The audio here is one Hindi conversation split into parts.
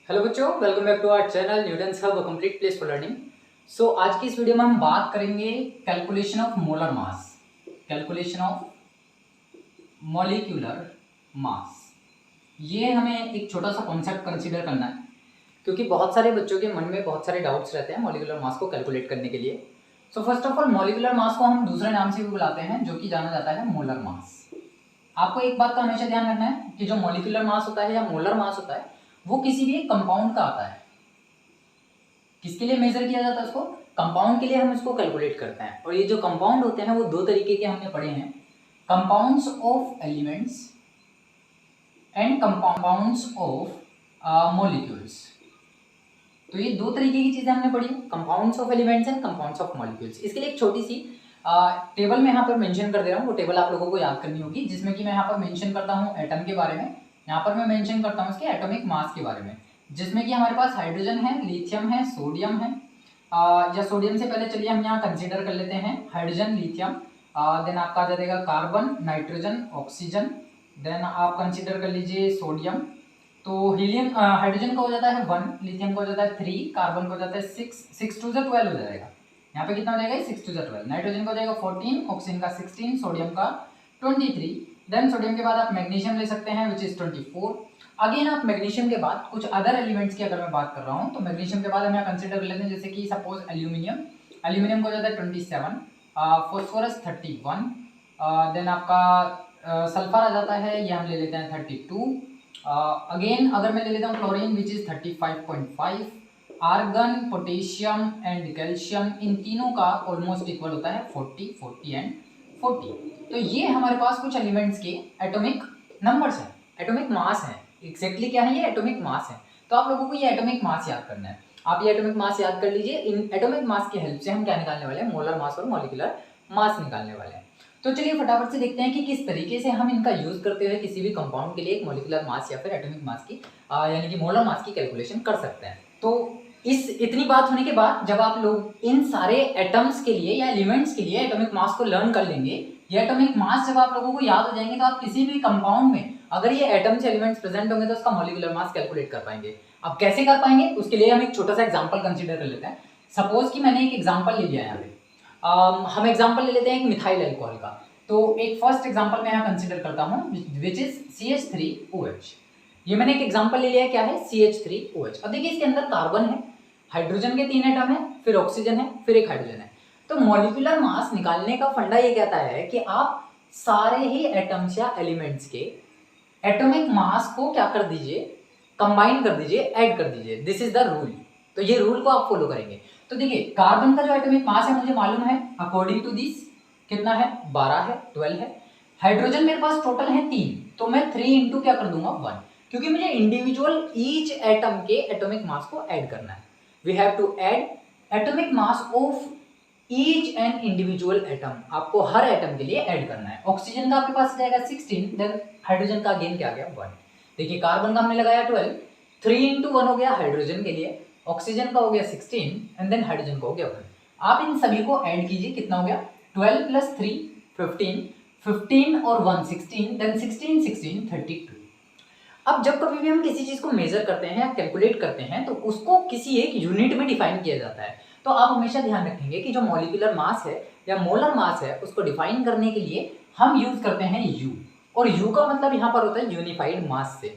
हेलो बच्चों, welcome back to our channel Newton's hub, a complete place for learning. So आज की इस वीडियो में हम बात करेंगे calculation of molar mass, calculation of molecular mass. ये हमें एक छोटा सा कॉन्सेप्ट कंसीडर करना है क्योंकि बहुत सारे बच्चों के मन में बहुत सारे डाउट्स रहते हैं मॉलिक्यूलर मास को कैलकुलेट करने के लिए। So first of all, molecular mass को हम दूसरे नाम से भी बुलाते हैं जो कि जाना जाता है मोलर मास। आपको एक बात का हमेशा ध्यान रखना है कि जो मॉलिक्यूलर मास होता है या मोलर मास होता है वो किसी भी एक कंपाउंड का आता है। किसके लिए मेजर किया जाता है उसको? कंपाउंड के लिए हम इसको कैलकुलेट करते हैं। और ये जो कंपाउंड होते हैं वो दो तरीके के हमने पढ़े हैं, compounds of elements and compounds of molecules. तो ये दो तरीके की चीजें हमने पढ़ी, compounds of elements and compounds of molecules. इसके लिए एक छोटी सी टेबल में यहाँ पर मेंशन कर दे रहा हूँ। वो टेबल आप लोगों को याद करनी होगी, जिसमें कि मैं यहाँ पर मेंशन करता हूँ एटम के बारे में। यहाँ पर मैं मेंशन करता हूँ इसके एटॉमिक मास के बारे में, जिसमें कि हमारे पास हाइड्रोजन है, लिथियम है, सोडियम है। या सोडियम से पहले चलिए हम यहाँ कंसिडर कर लेते हैं हाइड्रोजन, लिथियम, देन आपका आ जाएगा कार्बन, नाइट्रोजन, ऑक्सीजन। देन आप कंसिडर कर लीजिए सोडियम। तो हीलियम, हाइड्रोजन का हो जाता है 1, लिथियम का हो जाता है 3, कार्बन का हो जाता है 6, 6 टू 12 हो जाएगा। यहाँ पे कितना हो जाएगा? 6 टू 12। नाइट्रोजन का हो जाएगा 14, ऑक्सीजन का 16, सोडियम का 23। देन सोडियम के बाद आप मैग्नीशियम ले सकते हैं विच इज 24। अगेन आप मैग्नीशियम के बाद कुछ अदर एलिमेंट्स की अगर मैं बात कर रहा हूँ तो मैग्नीशियम के बाद हम यहाँ कंसिडर कर लेते हैं, जैसे कि सपोज एल्यूमिनियम। एल्यूमिनियम का हो जाता है 27, फॉस्फोरस 31, देन आपका सल्फर आ जाता है, ये हम ले लेते हैं 32। अगेन अगर मैं ले लेता हूँ chlorine which is 35.5, argon, potassium and calcium, इन तीनों का ऑलमोस्ट इक्वल होता है 40, 40 एंड 40। तो ये हमारे पास कुछ एलिमेंट्स के एटॉमिक नंबर्स हैं, एटॉमिक मास है। एग्जैक्टली क्या है? ये एटॉमिक मास है। तो आप लोगों को ये एटॉमिक मास याद करना है। आप ये एटॉमिक मास याद कर लीजिए। इन एटॉमिक मास की हेल्प से हम क्या निकालने वाले हैं? मोलर मास और मॉलिक्यूलर मास निकालने वाले हैं। तो चलिए फटाफट से देखते हैं कि किस तरीके से हम इनका यूज करते हुए किसी भी कंपाउंड के लिए एक मॉलिक्यूलर मास या फिर एटॉमिक मास की यानी कि मोलर मास की कैलकुलेशन कर सकते हैं। तो इस इतनी बात होने के बाद जब आप लोग इन सारे एटम्स के लिए या एलिमेंट्स के लिए एटॉमिक मास को लर्न कर लेंगे, ये एटॉमिक मास जब आप लोगों को याद हो जाएंगे तो आप किसी भी कंपाउंड में अगर ये एटम्स एलिमेंट्स प्रेजेंट होंगे तो उसका मॉलिक्यूलर मास कैलकुलेट कर पाएंगे। अब कैसे कर पाएंगे उसके लिए हम एक छोटा सा एग्जांपल कंसीडर कर लेते हैं। सपोज कि मैंने एक एग्जांपल ले लिया है यहाँ पे। हम एग्जांपल ले लेते हैं एक मिथाइल अल्कोहल का। तो एक फर्स्ट एग्जांपल मैं यहाँ कंसीडर करता हूँ विच इज CH3OH। ये मैंने एक एग्जांपल ले लिया है, क्या है? CH3OH। अब देखिए इसके अंदर कार्बन है, हाइड्रोजन के 3 एटम है, फिर ऑक्सीजन है, फिर एक हाइड्रोजन है। तो मॉलिक्यूलर मास निकालने का फंडा ये कहता है कि आप सारे ही एटम्स या एलिमेंट्स के एटॉमिक मास को क्या कर दीजिए? कंबाइन कर दीजिए, ऐड कर दीजिए। This is the rule. तो ये रूल को आप फॉलो करेंगे। तो देखिए कार्बन का जो एटॉमिक मास है मुझे मालूम है, अकॉर्डिंग टू दिस कितना है? 12 है, 12 है। हाइड्रोजन मेरे पास टोटल है 3, तो मैं 3 इंटू क्या कर दूंगा? 1, क्योंकि मुझे इंडिविजुअल ईच एटम के एटॉमिक मास को ऐड करना है। We have to add atomic mass of each and individual atom. आपको हर एटम के लिए ऐड करना है। ऑक्सीजन का आपके पास जाएगा 16, देन हाइड्रोजन का अगेन क्या आ गया? 1। देखिए कार्बन का हमने लगाया 12, 3 इंटू 1 हो गया हाइड्रोजन के लिए, ऑक्सीजन का हो गया 16 एंड देन हाइड्रोजन का हो गया 1। आप इन सभी को ऐड कीजिए, कितना हो गया? 12 प्लस 3 15, 15 और 1 16, देन 16 16 32। अब जब कभी भी हम किसी चीज को मेजर करते हैं या कैलकुलेट करते हैं तो उसको किसी एक यूनिट में डिफाइन किया जाता है। तो आप हमेशा ध्यान रखेंगे कि जो मॉलिक्यूलर मास है या मोलर मास है उसको डिफाइन करने के लिए हम यूज करते हैं यू। और यू का मतलब यहाँ पर होता है यूनिफाइड मास से।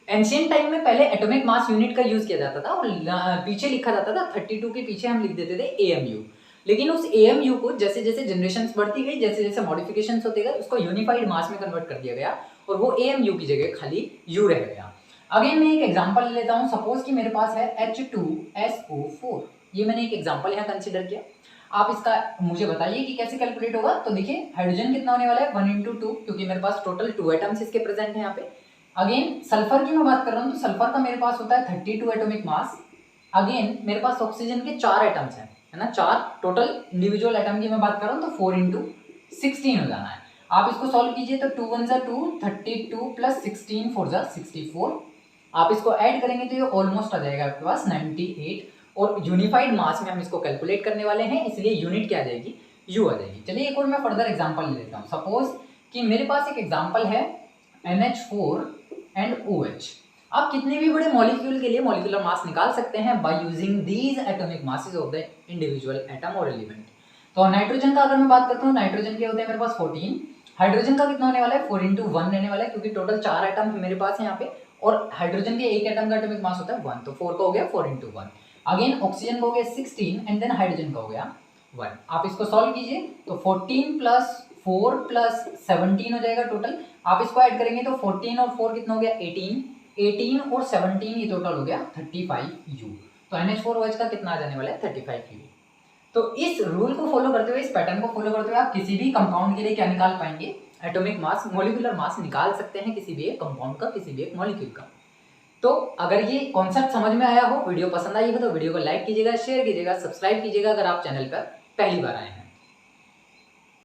एंशियंट टाइम में पहले एटॉमिक मास यूनिट का यूज किया जाता था और पीछे लिखा जाता था 32 के पीछे हम लिख देते थे AMU। लेकिन उस AMU को जैसे जैसे जनरेशन बढ़ती गई, जैसे जैसे मॉडिफिकेशन होते गए, उसको यूनिफाइड मास में कन्वर्ट कर दिया गया और वो AMU की जगह खाली U रह गया। अगेन मैं एक एग्जांपल ले लेता हूँ। सपोज कि मेरे पास है H2SO4। ये मैंने एक एग्जांपल यहाँ कंसिडर किया। आप इसका मुझे बताइए कि कैसे कैलकुलेट होगा। तो देखिए हाइड्रोजन कितना होने वाला है? 1 इंटू 2, क्योंकि मेरे पास टोटल 2 एटम्स इसके प्रेजेंट है यहाँ पे। अगेन सल्फर की मैं बात कर रहा हूँ तो सल्फर का मेरे पास होता है 32 एटॉमिक मास। अगेन मेरे पास ऑक्सीजन के 4 एटम्स हैं, है ना, 4 टोटल इंडिविजुअल एटम की मैं बात कर रहा हूँ, तो 4 इंटू 16 हो जाना है। आप इसको सॉल्व कीजिए तो 2 1 2, 32 प्लस 16 4 64। आप इसको ऐड करेंगे तो ये ऑलमोस्ट आ जाएगा आपके पास 98। और यूनिफाइड मास में हम इसको कैलकुलेट करने वाले हैं, इसलिए यूनिट क्या आ जाएगी? यू आ जाएगी। चलिए एक और मैं फर्दर एग्जांपल ले लेता हूँ। सपोज कि मेरे पास एक एग्जांपल है NH4 एंड OH। आप कितने भी बड़े मॉलिक्यूल के लिए मॉलिक्यूलर मास निकाल सकते हैं by using these atomic masses of the individual atom और एलिमेंट। तो नाइट्रोजन का अगर मैं बात करता हूँ, नाइट्रोजन के होते हैं मेरे पास 14, हाइड्रोजन का कितना होने वाला है 4 × 1 रहने वाला है, क्योंकि टोटल 4 एटम मेरे पास है यहाँ पे, और हाइड्रोजन के एक एटम का एटॉमिक मास होता है 1, तो 4 का हो गया 4 × 1। अगेन ऑक्सीजन का हो गया 16 एंड देन हाइड्रोजन का हो गया 1। आप इसको सॉल्व कीजिए तो 14 + 4 + 17 हो जाएगा टोटल। आप इसको ऐड करेंगे तो 14 और 4 कितना हो गया 18, 18 और 17 ये टोटल हो गया 35U। तो NH4OH का कितना आ जाने वाला है 35U। तो इस रूल को फॉलो करते हुए, इस पैटर्न को फॉलो करते हुए आप किसी भी कंपाउंड के लिए क्या निकाल पाएंगे, एटॉमिक मास, मॉलिक्यूलर मास निकाल सकते हैं किसी भी एक कंपाउंड का, किसी भी एक मॉलिक्यूल का। तो अगर ये कॉन्सेप्ट समझ में आया हो, वीडियो पसंद आई हो तो वीडियो को लाइक कीजिएगा, शेयर कीजिएगा, सब्सक्राइब कीजिएगा अगर आप चैनल पर पहली बार आए हैं।